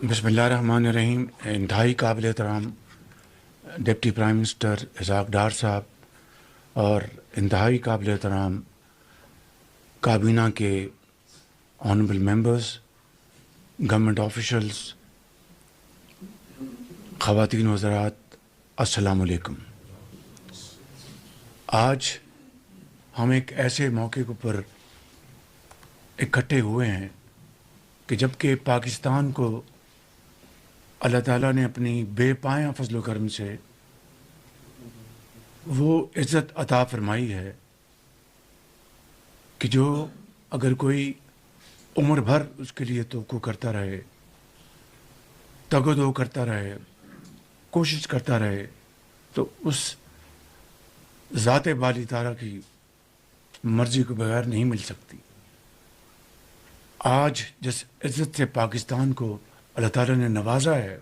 بسم اللہ الرحمن الرحیم. انتہائی قابل احترام deputy prime minister Ishaq Dar صاحب اور انتہائی قابل احترام کابینہ کے آنریبل ممبرز، گورنمنٹ آفیشلز، خواتین وزرات، السلام علیکم. آج ہم ایک ایسے موقع پر اکٹھے ہوئے ہیں کہ جب کہ پاکستان کو اللہ تعالیٰ نے اپنی بے پایاں فضل و کرم سے وہ عزت عطا فرمائی ہے کہ جو اگر کوئی عمر بھر اس کے لیے توقع کرتا رہے، تگ و دو کرتا رہے، کوشش کرتا رہے، تو اس ذات بالی تعالیٰ کی مرضی کے بغیر نہیں مل سکتی. آج جس عزت سے پاکستان کو اللہ تعالیٰ نے نوازا ہے،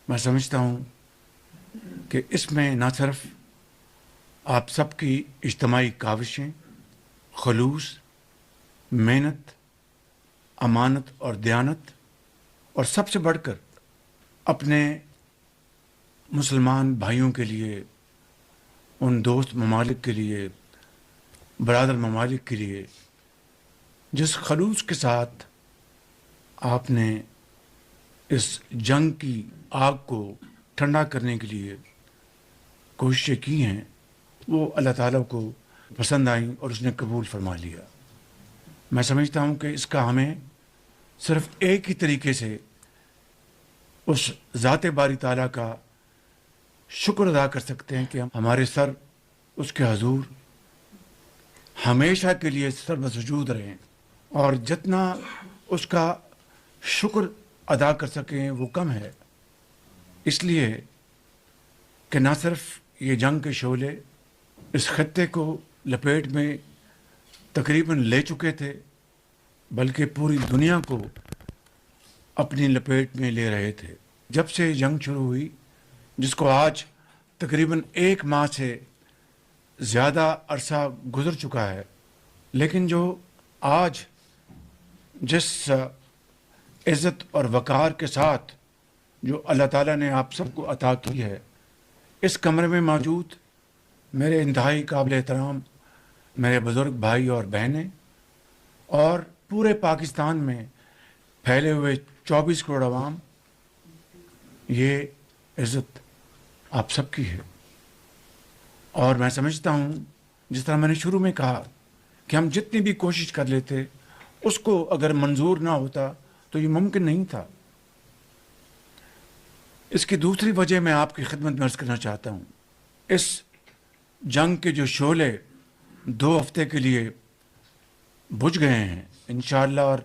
میں سمجھتا ہوں کہ اس میں نہ صرف آپ سب کی اجتماعی کاوشیں، خلوص، محنت، امانت اور دیانت، اور سب سے بڑھ کر اپنے مسلمان بھائیوں کے لیے، ان دوست ممالک کے لیے، برادر ممالک کے لیے جس خلوص کے ساتھ آپ نے اس جنگ کی آگ کو ٹھنڈا کرنے کے لیے کوششیں کی ہیں، وہ اللہ تعالیٰ کو پسند آئیں اور اس نے قبول فرما لیا. میں سمجھتا ہوں کہ اس کا ہمیں صرف ایک ہی طریقے سے اس ذات باری تعالیٰ کا شکر ادا کر سکتے ہیں کہ ہمارے سر اس کے حضور ہمیشہ کے لیے سر بسجود رہیں، اور جتنا اس کا شکر ادا کر سکیں وہ کم ہے. اس لیے کہ نہ صرف یہ جنگ کے شعلے اس خطے کو لپیٹ میں تقریباً لے چکے تھے، بلکہ پوری دنیا کو اپنی لپیٹ میں لے رہے تھے. جب سے جنگ شروع ہوئی، جس کو آج تقریباً 1 ماہ سے زیادہ عرصہ گزر چکا ہے، لیکن جو آج جس عزت اور وقار کے ساتھ جو اللہ تعالیٰ نے آپ سب کو عطا کی ہے، اس کمرے میں موجود میرے انتہائی قابل احترام میرے بزرگ بھائی اور بہنیں، اور پورے پاکستان میں پھیلے ہوئے 24 کروڑ عوام، یہ عزت آپ سب کی ہے. اور میں سمجھتا ہوں، جس طرح میں نے شروع میں کہا کہ ہم جتنی بھی کوشش کر لیتے، اس کو اگر منظور نہ ہوتا تو یہ ممکن نہیں تھا. اس کی دوسری وجہ میں آپ کی خدمت میں عرض کرنا چاہتا ہوں. اس جنگ کے جو شعلے 2 ہفتے کے لیے بجھ گئے ہیں انشاءاللہ، اور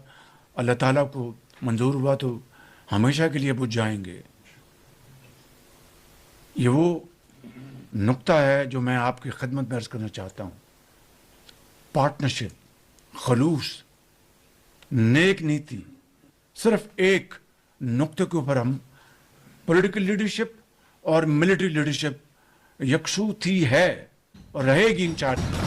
اللہ تعالیٰ کو منظور ہوا تو ہمیشہ کے لیے بجھ جائیں گے. یہ وہ نقطہ ہے جو میں آپ کی خدمت میں عرض کرنا چاہتا ہوں. پارٹنرشپ، خلوص، نیک نیتی، صرف ایک نقطے کے اوپر ہم پولیٹیکل لیڈرشپ اور ملٹری لیڈرشپ یکسو تھی ہے اور رہے گی انشاءاللہ.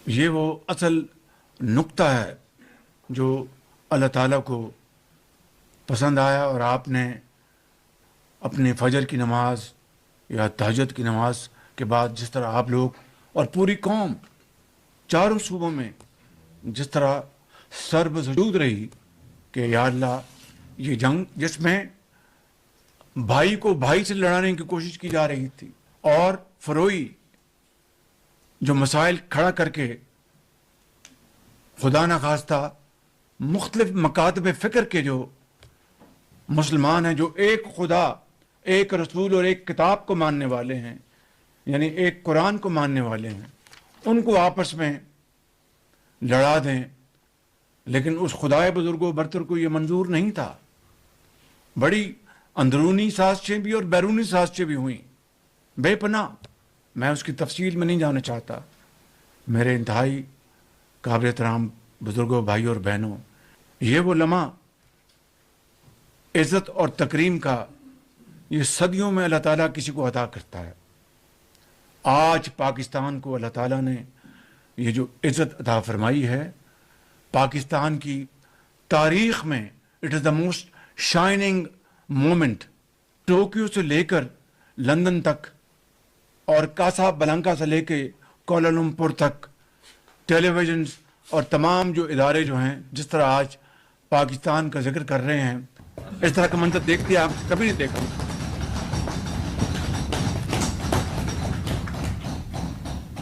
یہ وہ اصل نقطہ ہے جو اللہ تعالیٰ کو پسند آیا، اور آپ نے اپنے فجر کی نماز یا تہجد کی نماز کے بعد جس طرح آپ لوگ اور پوری قوم چاروں صوبوں میں جس طرح سر بسجود رہی کہ یا اللہ، یہ جنگ جس میں بھائی کو بھائی سے لڑانے کی کوشش کی جا رہی تھی، اور فروئی جو مسائل کھڑا کر کے خدا نخواستہ مختلف مکاتب فکر کے جو مسلمان ہیں، جو ایک خدا، ایک رسول اور ایک کتاب کو ماننے والے ہیں، یعنی ایک قرآن کو ماننے والے ہیں، ان کو آپس میں لڑا دیں. لیکن اس خدائے بزرگ و برتر کو یہ منظور نہیں تھا. بڑی اندرونی سازشیں بھی اور بیرونی سازشیں بھی ہوئیں بے پناہ. میں اس کی تفصیل میں نہیں جانا چاہتا. میرے انتہائی قابل احترام بزرگوں، بھائی اور بہنوں، یہ وہ لمحہ عزت اور تکریم کا یہ صدیوں میں اللہ تعالیٰ کسی کو عطا کرتا ہے. آج پاکستان کو اللہ تعالیٰ نے یہ جو عزت عطا فرمائی ہے پاکستان کی تاریخ میں، it is the most shining moment. Tokyo سے لے کر لندن تک اور کاسا بلانکا سے لے کے کوالالمپور تک ٹیلی ویژنز اور تمام جو ادارے جو ہیں جس طرح آج پاکستان کا ذکر کر رہے ہیں، اس طرح کا منظر دیکھتے آپ کبھی نہیں دیکھا.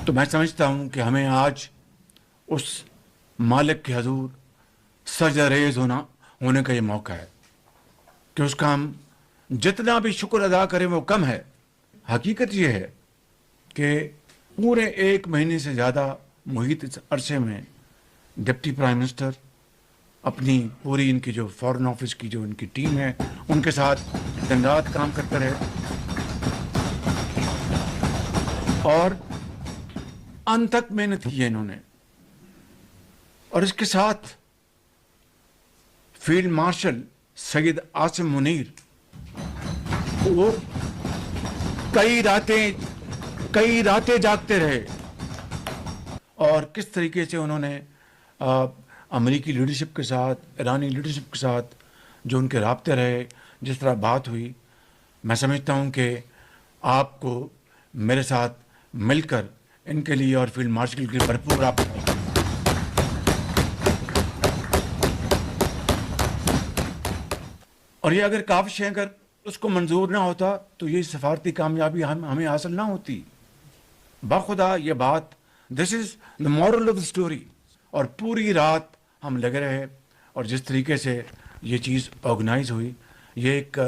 تو میں سمجھتا ہوں کہ ہمیں آج اس مالک کے حضور سجدہ ریز ہونے کا یہ موقع ہے کہ اس کا ہم جتنا بھی شکر ادا کریں وہ کم ہے. حقیقت یہ ہے کہ پورے 1 مہینے سے زیادہ محیط اس عرصے میں ڈپٹی پرائم منسٹر اپنی پوری ان کی جو فارن آفس کی جو ان کی ٹیم ہے ان کے ساتھ دن رات کام کرتے رہے اور انت تک محنت کی ہے انہوں نے. اور اس کے ساتھ فیلڈ مارشل سید عاصم منیر وہ کئی راتیں جاگتے رہے اور کس طریقے سے انہوں نے امریکی لیڈرشپ کے ساتھ، ایرانی لیڈرشپ کے ساتھ جو ان کے رابطے رہے، جس طرح بات ہوئی، میں سمجھتا ہوں کہ آپ کو میرے ساتھ مل کر ان کے لیے اور فیلڈ مارشل کے لیے بھرپور آپ اور یہ اگر کاوش ہے، اگر اس کو منظور نہ ہوتا تو یہ سفارتی کامیابی ہمیں حاصل نہ ہوتی. باخدا یہ بات، this is the moral of the story. اور پوری رات ہم لگے رہے اور جس طریقے سے یہ چیز آرگنائز ہوئی، یہ ایک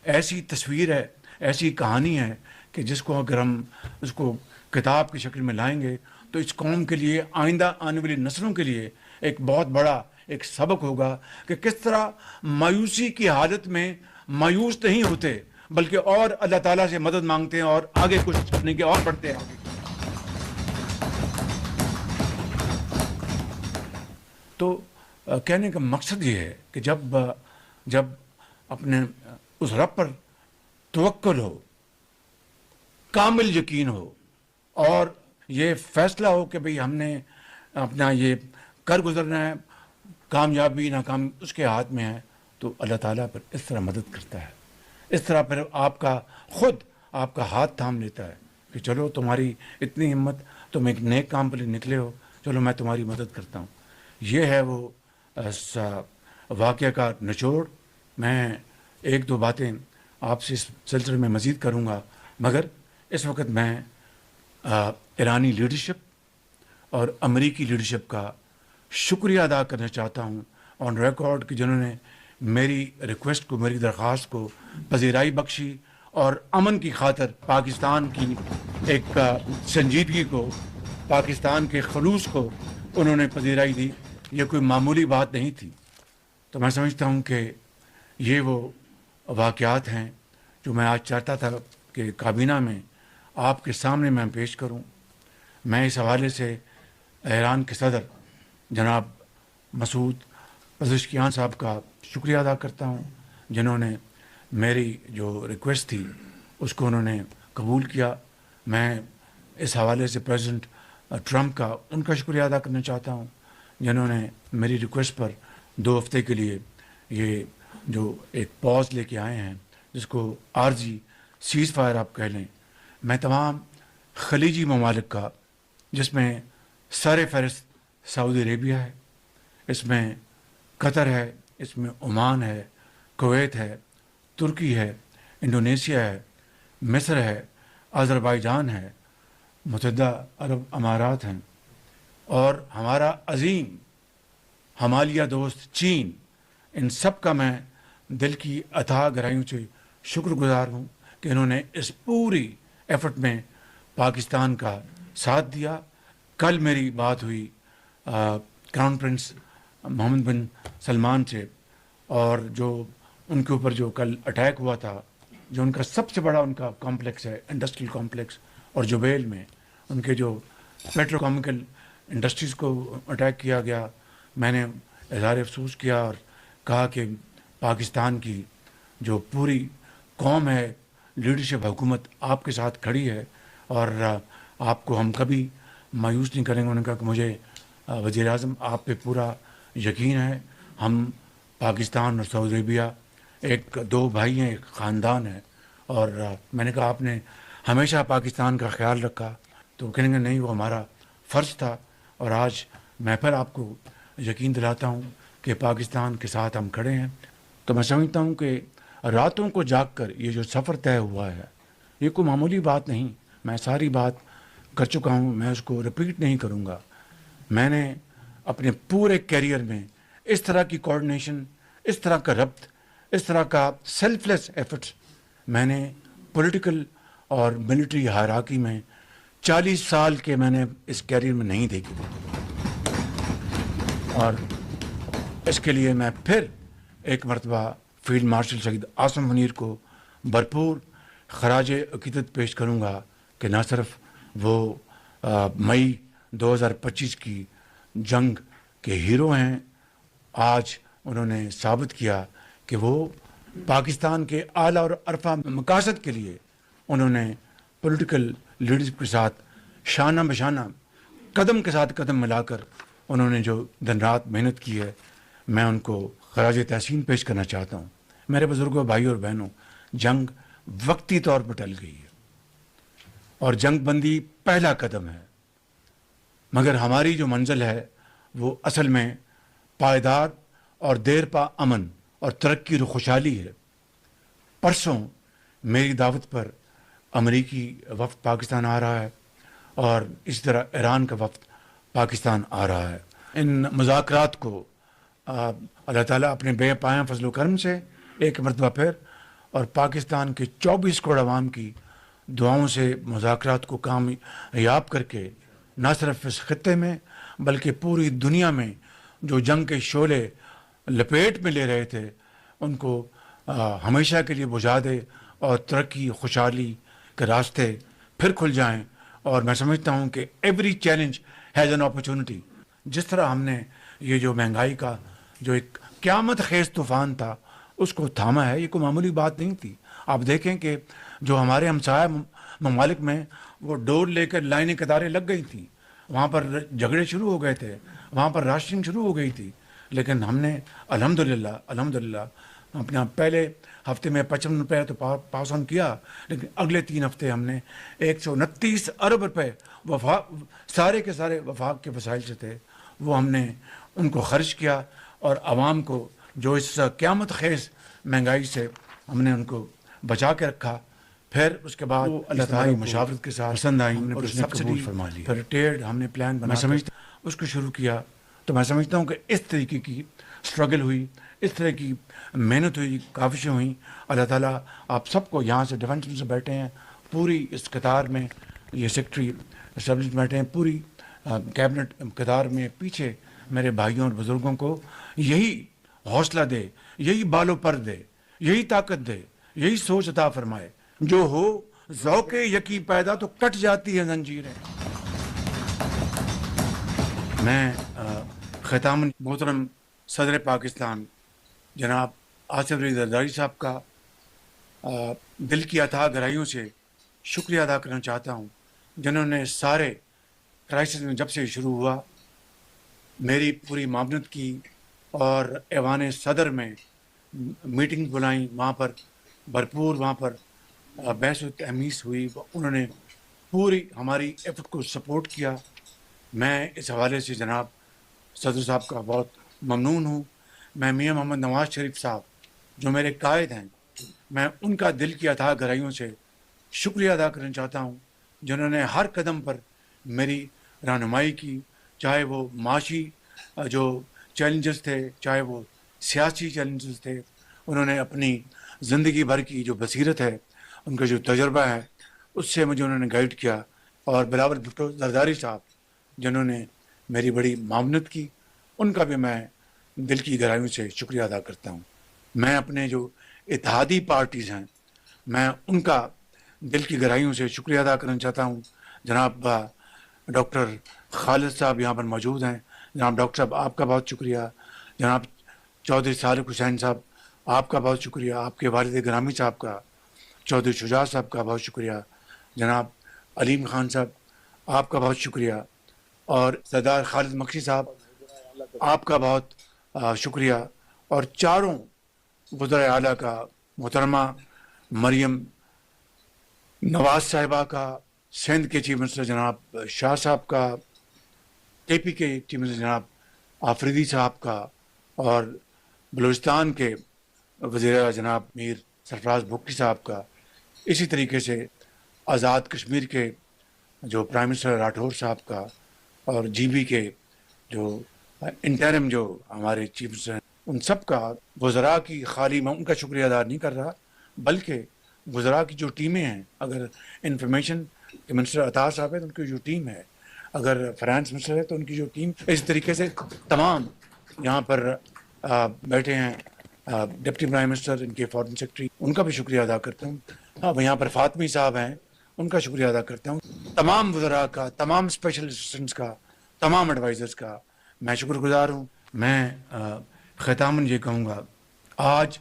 ایسی تصویر ہے، ایسی کہانی ہے کہ جس کو اگر ہم اس کو کتاب کی شکل میں لائیں گے تو اس قوم کے لیے، آئندہ آنے والی نسلوں کے لیے ایک بہت بڑا ایک سبق ہوگا کہ کس طرح مایوسی کی حالت میں مایوس نہیں ہوتے بلکہ اور اللہ تعالیٰ سے مدد مانگتے ہیں اور آگے کچھ کرنے کے اور بڑھتے ہیں. تو کہنے کا مقصد یہ ہے کہ جب اپنے اس رب پر توکل ہو، کامل یقین ہو اور یہ فیصلہ ہو کہ بھئی ہم نے اپنا یہ کر گزرنا ہے، کامیابی ناکام اس کے ہاتھ میں ہے، تو اللہ تعالیٰ پر اس طرح مدد کرتا ہے. اس طرح پھر آپ کا ہاتھ تھام لیتا ہے کہ چلو تمہاری اتنی ہمت، تم ایک نیک کام پر نکلے ہو، چلو میں تمہاری مدد کرتا ہوں. یہ ہے وہ واقعہ کا نچوڑ. میں 1-2 باتیں آپ سے اس سلسلے میں مزید کروں گا، مگر اس وقت میں ایرانی لیڈرشپ اور امریکی لیڈرشپ کا شکریہ ادا کرنا چاہتا ہوں آن ریکارڈ کہ جنہوں نے میری ریکویسٹ کو، میری درخواست کو پذیرائی بخشی اور امن کی خاطر پاکستان کی ایک سنجیدگی کو، پاکستان کے خلوص کو انہوں نے پذیرائی دی. یہ کوئی معمولی بات نہیں تھی. تو میں سمجھتا ہوں کہ یہ وہ واقعات ہیں جو میں آج چاہتا تھا کہ کابینہ میں آپ کے سامنے میں پیش کروں. میں اس حوالے سے ایران کے صدر جناب مسعود پزشکیان صاحب کا شکریہ ادا کرتا ہوں، جنہوں نے میری جو ریکویسٹ تھی اس کو انہوں نے قبول کیا. میں اس حوالے سے پریزیڈنٹ ٹرمپ کا ان کا شکریہ ادا کرنا چاہتا ہوں، جنہوں نے میری ریکویسٹ پر 2 ہفتے کے لیے یہ جو ایک پاز لے کے آئے ہیں، جس کو عارضی سیز فائر آپ کہہ لیں. میں تمام خلیجی ممالک کا، جس میں سر فہرست سعودی عربیہ ہے، اس میں قطر ہے، اس میں عمان ہے، کویت ہے، ترکی ہے، انڈونیشیا ہے، مصر ہے، آذربائیجان ہے، متحدہ عرب امارات ہیں، اور ہمارا عظیم ہمالیہ دوست چین، ان سب کا میں دل کی اتھاہ گہرائیوں سے شکر گزار ہوں کہ انہوں نے اس پوری ایفرٹ میں پاکستان کا ساتھ دیا. کل میری بات ہوئی کراؤن پرنس محمد بن سلمان سے، اور جو ان کے اوپر جو کل اٹیک ہوا تھا، جو ان کا سب سے بڑا ان کا کمپلیکس ہے، انڈسٹریل کمپلیکس، اور جوبیل میں ان کے جو پیٹروکیمیکل انڈسٹریز کو اٹیک کیا گیا، میں نے اظہار افسوس کیا اور کہا کہ پاکستان کی جو پوری قوم ہے، لیڈرشپ حکومت آپ کے ساتھ کھڑی ہے، اور آپ کو ہم کبھی مایوس نہیں کریں گے. انہوں نے کہا کہ مجھے وزیر اعظم آپ پہ پورا یقین ہے. ہم پاکستان اور سعودی عربیہ ایک دو بھائی ہیں, ایک خاندان ہے. اور میں نے کہا آپ نے ہمیشہ پاکستان کا خیال رکھا. تو کہیں گے نہیں, وہ ہمارا فرض تھا. اور آج میں پھر آپ کو یقین دلاتا ہوں کہ پاکستان کے ساتھ ہم کھڑے ہیں. تو میں سمجھتا ہوں کہ راتوں کو جاگ کر یہ جو سفر طے ہوا ہے, یہ کوئی معمولی بات نہیں. میں ساری بات کر چکا ہوں, میں اس کو رپیٹ نہیں کروں گا. میں نے اپنے پورے کیریئر میں اس طرح کی کوآرڈینیشن, اس طرح کا ربط, اس طرح کا سیلف لیس ایفرٹس میں نے پولیٹیکل اور ملٹری ہائرارکی میں 40 سال کے میں نے اس کیریئر میں نہیں دیکھی. اور اس کے لیے میں پھر ایک مرتبہ فیلڈ مارشل شہید عاصم منیر کو بھرپور خراج عقیدت پیش کروں گا کہ نہ صرف وہ مئی 2025 کی جنگ کے ہیرو ہیں, آج انہوں نے ثابت کیا کہ وہ پاکستان کے اعلیٰ اور عرفہ مقاصد کے لیے انہوں نے پولیٹیکل لیڈرشپ کے ساتھ شانہ بشانہ قدم کے ساتھ قدم ملا کر انہوں نے جو دن رات محنت کی ہے, میں ان کو خراج تحسین پیش کرنا چاہتا ہوں. میرے بزرگوں, بھائی اور بہنوں, جنگ وقتی طور پر ٹل گئی ہے اور جنگ بندی پہلا قدم ہے, مگر ہماری جو منزل ہے وہ اصل میں پائیدار اور دیر پا امن اور ترقی و خوشحالی ہے. پرسوں میری دعوت پر امریکی وفد پاکستان آ رہا ہے اور اسی طرح ایران کا وفد پاکستان آ رہا ہے. ان مذاکرات کو اللہ تعالیٰ اپنے بے پایاں فضل و کرم سے ایک مرتبہ پھر اور پاکستان کے 24 کروڑ عوام کی دعاؤں سے مذاکرات کو کامیاب کر کے نہ صرف اس خطے میں بلکہ پوری دنیا میں جو جنگ کے شعلے لپیٹ میں لے رہے تھے ان کو ہمیشہ کے لیے بجھا دے اور ترقی خوشحالی کے راستے پھر کھل جائیں. اور میں سمجھتا ہوں کہ every challenge has an opportunity. جس طرح ہم نے یہ جو مہنگائی کا جو ایک قیامت خیز طوفان تھا اس کو تھاما ہے, یہ کوئی معمولی بات نہیں تھی. آپ دیکھیں کہ جو ہمارے ہمسایہ ممالک میں وہ ڈور لے کر لائنیں قطاریں لگ گئی تھیں, وہاں پر جھگڑے شروع ہو گئے تھے, وہاں پر راشننگ شروع ہو گئی تھی, لیکن ہم نے الحمدللہ اپنا پہلے ہفتے میں 55 روپے تو پاس آن کیا, لیکن اگلے 3 ہفتے ہم نے 129 ارب روپے سارے کے سارے وفاق کے وسائل سے تھے وہ ہم نے ان کو خرچ کیا اور عوام کو جو اس قیامت خیز مہنگائی سے ہم نے ان کو بچا کے رکھا. پھر اس کے بعد اللہ تعالیٰ کی مشاورت کے ساتھ پسند آئی اور سبسڈی پھر ریٹیئرڈ ہم نے پلان بنا اس کو شروع کیا. تو میں سمجھتا ہوں کہ اس طریقے کی اسٹرگل ہوئی, اس طرح کی محنت ہوئی, کاوشیں ہوئیں. اللہ تعالیٰ آپ سب کو یہاں سے ڈیفینس سے بیٹھے ہیں, پوری اس قطار میں یہ سیکٹری اسٹیبلش بیٹھے ہیں, پوری کیبنٹ قطار میں پیچھے میرے بھائیوں اور بزرگوں کو یہی حوصلہ دے, یہی بالوں پر دے, یہی طاقت دے, یہی سوچ عطا فرمائے. جو ہو ذوق یقین پیدا تو کٹ جاتی ہے زنجیریں. میں ختاماً محترم صدر پاکستان جناب آصف علی زرداری صاحب کا دل کی اتھاہ گہرائیوں سے شکریہ ادا کرنا چاہتا ہوں, جنہوں نے سارے کرائسس میں جب سے شروع ہوا میری پوری معاونت کی اور ایوان صدر میں میٹنگ بلائیں, وہاں پر بھرپور وہاں پر بحث و تحمیس ہوئی, انہوں نے پوری ہماری ایفرٹ کو سپورٹ کیا. میں اس حوالے سے جناب صدر صاحب کا بہت ممنون ہوں. میں میاں محمد نواز شریف صاحب جو میرے قائد ہیں, میں ان کا دل کی اتھاہ گہرائیوں سے شکریہ ادا کرنا چاہتا ہوں, جنہوں نے ہر قدم پر میری رہنمائی کی, چاہے وہ معاشی جو چیلنجز تھے, چاہے وہ سیاسی چیلنجز تھے. انہوں نے اپنی زندگی بھر کی جو بصیرت ہے, ان کا جو تجربہ ہے, اس سے مجھے انہوں نے گائیڈ کیا. اور بلاول بھٹو زرداری صاحب جنہوں نے میری بڑی معاونت کی, ان کا بھی میں دل کی گہرائیوں سے شکریہ ادا کرتا ہوں. میں اپنے جو اتحادی پارٹیز ہیں میں ان کا دل کی گہرائیوں سے شکریہ ادا کرنا چاہتا ہوں. جناب ڈاکٹر خالد صاحب یہاں پر موجود ہیں. جناب ڈاکٹر صاحب آپ کا بہت شکریہ. جناب چودھری صالح حسین صاحب آپ کا بہت شکریہ. آپ کے والد گرامی صاحب کا, چودھری شجاع صاحب کا بہت شکریہ. جناب علیم خان صاحب آپ کا بہت شکریہ. اور سردار خالد مکشی صاحب آپ کا بہت شکریہ، اور چاروں وزرائے اعلیٰ کا، محترمہ مریم نواز صاحبہ کا، سندھ کے چیف منسٹر جناب شاہ صاحب کا، کے پی کے چیف منسٹر جناب آفریدی صاحب کا، اور بلوچستان کے وزیر اعلیٰ جناب میر سرفراز بھگٹی صاحب کا، اسی طریقے سے آزاد کشمیر کے جو پرائم منسٹر راٹھور صاحب کا، اور جی بی کے جو انٹرم جو ہمارے چیف منسٹر ہیں، ان سب کا، وزراء کی خالی میں ان کا شکریہ ادا نہیں کر رہا، بلکہ وزراء کی جو ٹیمیں ہیں، اگر انفارمیشن کے منسٹر عطا صاحب ہے تو ان کی جو ٹیم ہے، اگر فائنانس منسٹر ہے تو ان کی جو ٹیم، اس طریقے سے تمام یہاں پر بیٹھے ہیں ڈپٹی پرائم منسٹر، ان کے فارن سیکرٹری، ان کا بھی شکریہ ادا کرتا ہوں. اب یہاں پر فاطمی صاحب ہیں، ان کا شکریہ ادا کرتا ہوں. تمام وزراء کا، تمام اسپیشل اسسٹنٹس کا، تمام ایڈوائزرز کا میں شکر گزار ہوں. میں ختاماً یہ کہوں گا، آج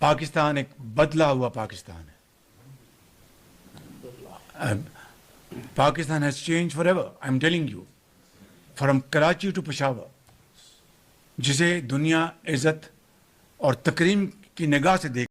پاکستان ایک بدلا ہوا پاکستان ہے. Pakistan has changed forever. I'm telling you. From Karachi to Peshawar. جسے دنیا عزت اور تکریم کی نگاہ سے دیکھ